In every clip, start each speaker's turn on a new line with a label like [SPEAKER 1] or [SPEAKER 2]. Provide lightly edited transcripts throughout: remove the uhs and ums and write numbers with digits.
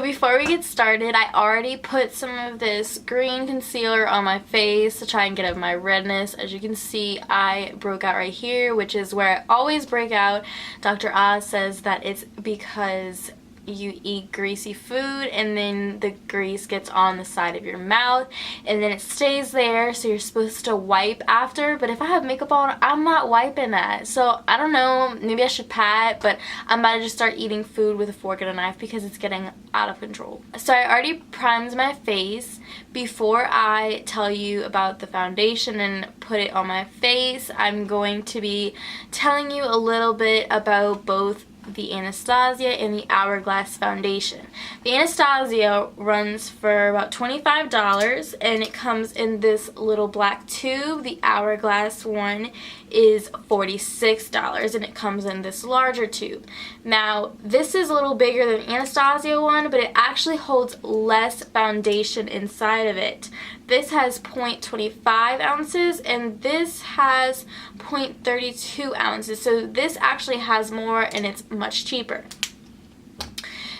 [SPEAKER 1] before we get started, I already put some of this green concealer on my face to try and get out my redness. As you can see, I broke out right here, which is where I always break out. Dr. Oz says that it's because you eat greasy food and then the grease gets on the side of your mouth and then it stays there, so you're supposed to wipe after. But if I have makeup on, I'm not wiping that. So I don't know, maybe I should pat, but I'm about to just start eating food with a fork and a knife because it's getting out of control. So I already primed my face. Before I tell you about the foundation and put it on my face, I'm going to be telling you a little bit about both the Anastasia and the HRGlass foundation. The Anastasia runs for about $25 and it comes in this little black tube. The HRGlass one is $46 and it comes in this larger tube. Now this is a little bigger than the Anastasia one, but it actually holds less foundation inside of it. This has 0.25 ounces and this has 0.32 ounces. So this actually has more and it's much cheaper.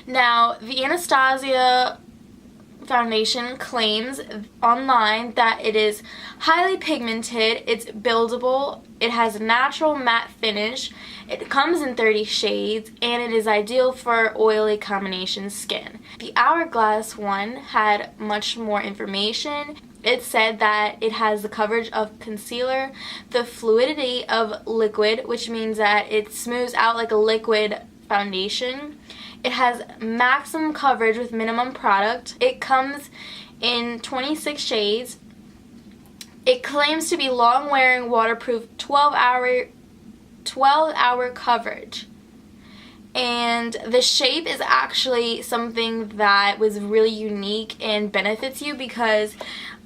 [SPEAKER 1] Now the Anastasia foundation claims online that it is highly pigmented, it's buildable, it has a natural matte finish, it comes in 30 shades, and it is ideal for oily combination skin. The HRGlass one had much more information. It said that it has the coverage of concealer, the fluidity of liquid, which means that it smooths out like a liquid foundation. It has maximum coverage with minimum product. It comes in 26 shades. It claims to be long-wearing, waterproof, 12-hour coverage. And the shape is actually something that was really unique and benefits you because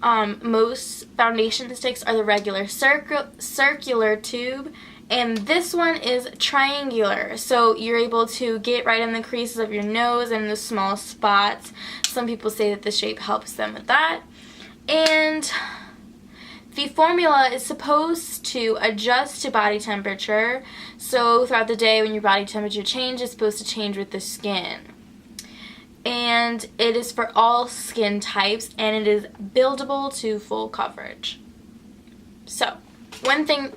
[SPEAKER 1] most foundation sticks are the regular circular tube, and this one is triangular, so you're able to get right in the creases of your nose and the small spots. Some people say that the shape helps them with that. And the formula is supposed to adjust to body temperature, so throughout the day when your body temperature changes, it's supposed to change with the skin. And it is for all skin types, and it is buildable to full coverage. So one thing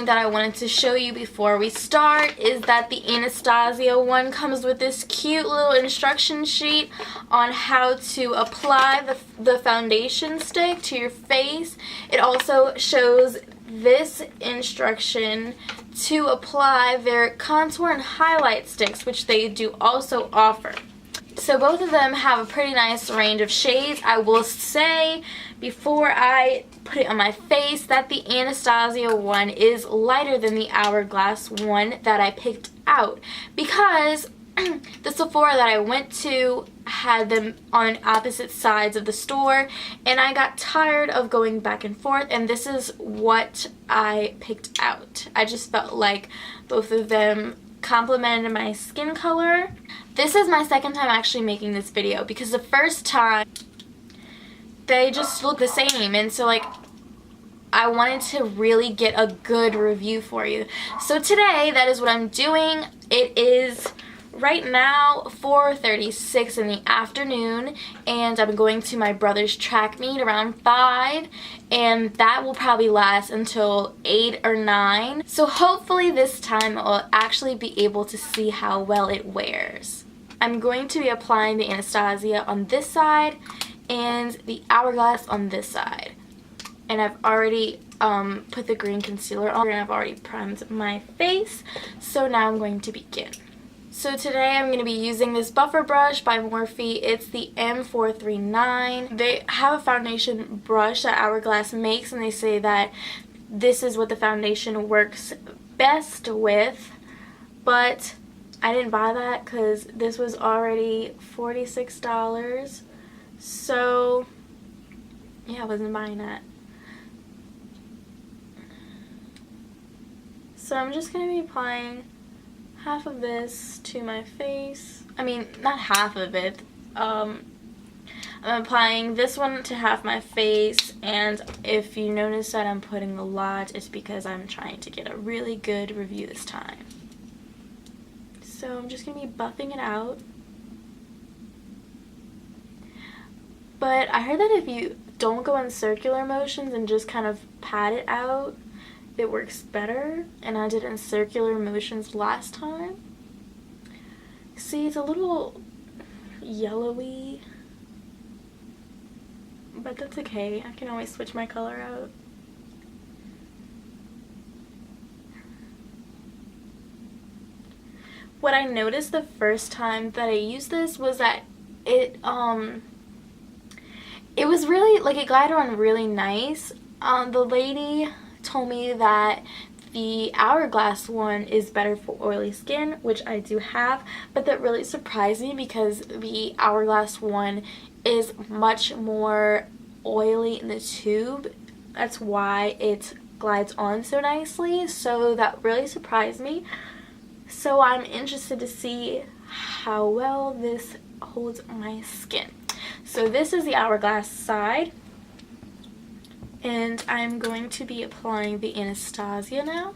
[SPEAKER 1] that I wanted to show you before we start is that the Anastasia one comes with this cute little instruction sheet on how to apply the foundation stick to your face. It also shows this instruction to apply their contour and highlight sticks, which they do also offer. So both of them have a pretty nice range of shades. I will say before I put it on my face that the Anastasia one is lighter than the HRGlass one that I picked out because the Sephora that I went to had them on opposite sides of the store and I got tired of going back and forth, and this is what I picked out. I just felt like both of them complemented my skin color. This is my second time actually making this video because the first time they just look the same, and so like I wanted to really get a good review for you. So today that is what I'm doing. It is right now 4:36 in the afternoon and I'm going to my brother's track meet around 5, and that will probably last until 8 or 9. So hopefully this time I'll actually be able to see how well it wears. I'm going to be applying the Anastasia on this side and the HRGlass on this side. And I've already put the green concealer on and I've already primed my face. So now I'm going to begin. So today I'm going to be using this buffer brush by Morphe. It's the M439. They have a foundation brush that HRGlass makes, and they say that this is what the foundation works best with, but I didn't buy that because this was already $46. So yeah, I wasn't buying that. So I'm just going to be applying half of this to my face. I mean, not half of it. I'm applying this one to half my face, and if you notice that I'm putting a lot, it's because I'm trying to get a really good review this time. So I'm just going to be buffing it out. But I heard that if you don't go in circular motions and just kind of pat it out, it works better. And I did it in circular motions last time. See, it's a little yellowy, but that's okay. I can always switch my color out. What I noticed the first time that I used this was that it was really, like, it glided on really nice. The lady told me that the HRGlass one is better for oily skin, which I do have, but that really surprised me because the HRGlass one is much more oily in the tube. That's why it glides on so nicely, so that really surprised me. So I'm interested to see how well this holds my skin. So this is the HRGlass side, and I'm going to be applying the Anastasia now.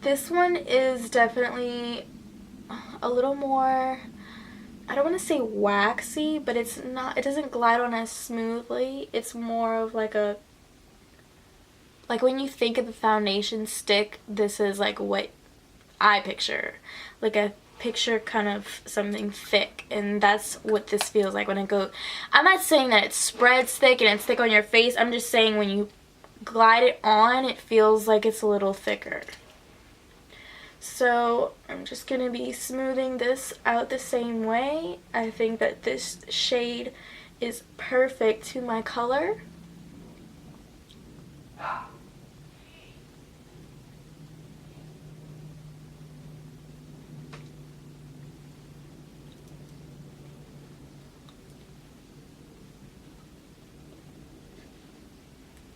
[SPEAKER 1] This one is definitely a little more, I don't want to say waxy, but it's not, it doesn't glide on as smoothly. It's more of like a, like when you think of the foundation stick, this is like what I picture. Like a picture kind of something thick, and that's what this feels like when I go. I'm not saying that it spreads thick and it's thick on your face. I'm just saying when you glide it on, it feels like it's a little thicker. So I'm just going to be smoothing this out the same way. I think that this shade is perfect to my color.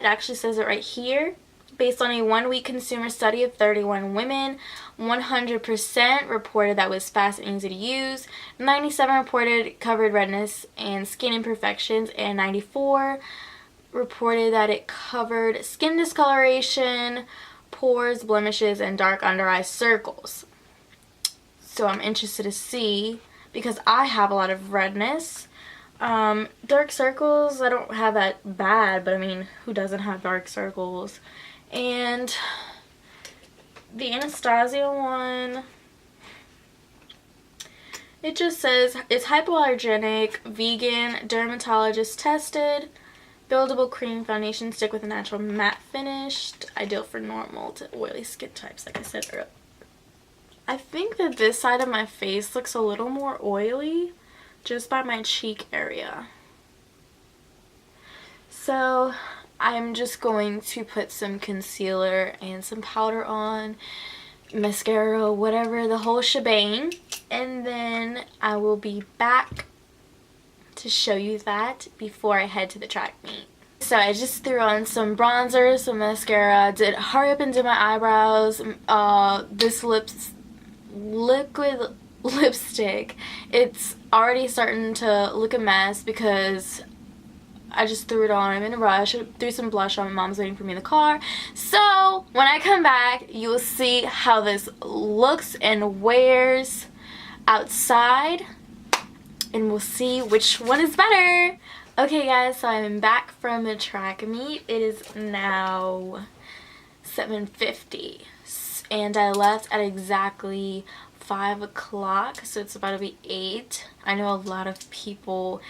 [SPEAKER 1] It actually says it right here. Based on a 1-week consumer study of 31 women, 100% reported that it was fast and easy to use, 97 reported covered redness and skin imperfections, and 94 reported that it covered skin discoloration, pores, blemishes, and dark under eye circles. So I'm interested to see, because I have a lot of redness. Dark circles, I don't have that bad, but I mean, who doesn't have dark circles? And the Anastasia one, it just says it's hypoallergenic, vegan, dermatologist tested, buildable cream foundation stick with a natural matte finish, ideal for normal to oily skin types, like I said earlier. I think that this side of my face looks a little more oily just by my cheek area. So I'm just going to put some concealer and some powder on, mascara, whatever, the whole shebang, and then I will be back to show you that before I head to the track meet. So I just threw on some bronzer, some mascara, did hurry up and do my eyebrows. This liquid lipstick, it's already starting to look a mess because I just threw it on. I'm in a rush. I threw some blush on. My mom's waiting for me in the car. So when I come back, you will see how this looks and wears outside, and we'll see which one is better. Okay guys, so I'm back from the track meet. It is now 7:50 and I left at exactly 5 o'clock, so it's about to be 8. I know a lot of people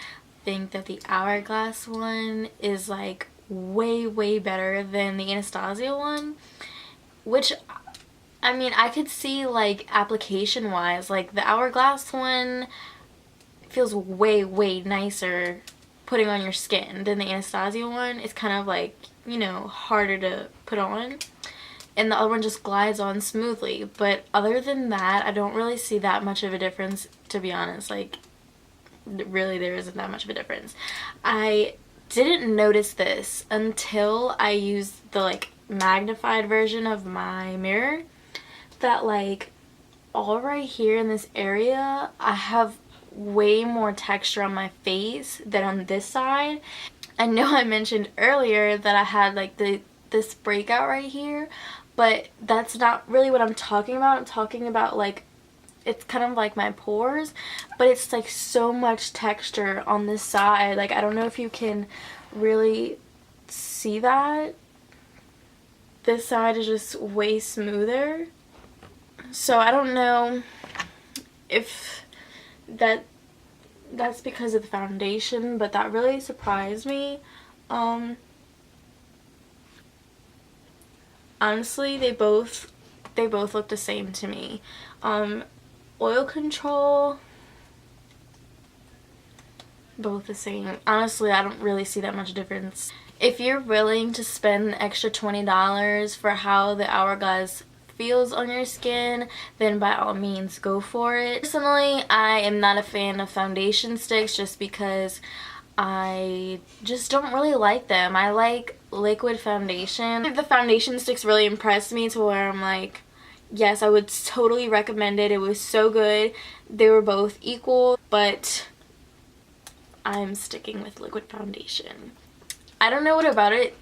[SPEAKER 1] think that the HRGlass one is like way better than the Anastasia one, which, I mean, I could see like application wise, like the HRGlass one feels way nicer putting on your skin than the Anastasia one. It's kind of like, you know, harder to put on, and the other one just glides on smoothly. But other than that, I don't really see that much of a difference, to be honest. Like, really, there isn't that much of a difference. I didn't notice this until I used the like magnified version of my mirror, that like all right here in this area I have way more texture on my face than on this side. I know I mentioned earlier that I had like this breakout right here, but that's not really what I'm talking about. I'm talking about like it's kind of like my pores, but it's like so much texture on this side. Like, I don't know if you can really see that. This side is just way smoother. So I don't know if that's because of the foundation, but that really surprised me. Honestly, they both look the same to me. Oil control, both the same. Honestly, I don't really see that much difference. If you're willing to spend the extra $20 for how the Hourglass feels on your skin, then by all means go for it. Personally, I am not a fan of foundation sticks just because I just don't really like them. I like liquid foundation. The foundation sticks really impressed me to where I'm like, yes, I would totally recommend it. It was so good. They were both equal, but I'm sticking with liquid foundation. I don't know what about it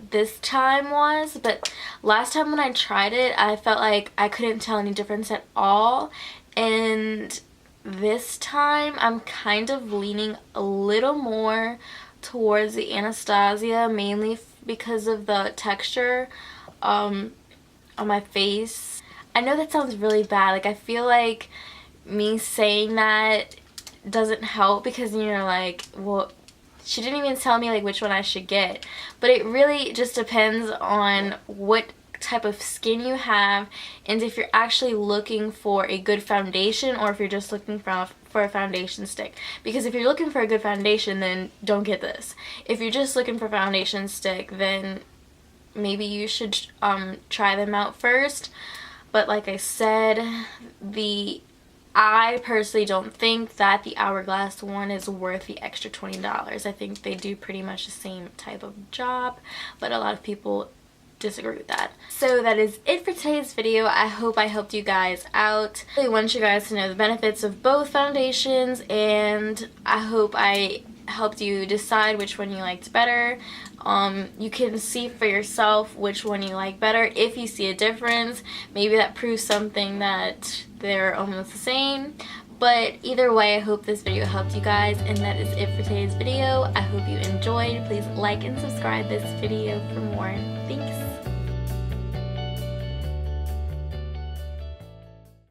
[SPEAKER 1] this time was, but last time when I tried it, I felt like I couldn't tell any difference at all, and this time I'm kind of leaning a little more towards the Anastasia, mainly because of the texture on my face. I know that sounds really bad. Like, I feel like me saying that doesn't help because you're like, well, she didn't even tell me like which one I should get. But it really just depends on what type of skin you have and if you're actually looking for a good foundation or if you're just looking for a foundation stick. Because if you're looking for a good foundation, then don't get this. If you're just looking for a foundation stick, then maybe you should try them out first. But like I said, I personally don't think that the Hourglass one is worth the extra $20. I think they do pretty much the same type of job, but a lot of people disagree with that. So that is it for today's video. I hope I helped you guys out. I really want you guys to know the benefits of both foundations, and I hope I helped you decide which one you liked better. You can see for yourself which one you like better. If you see a difference, maybe that proves something that they're almost the same. But either way, I hope this video helped you guys, and that is it for today's video. I hope you enjoyed. Please like and subscribe this video for more. Thanks.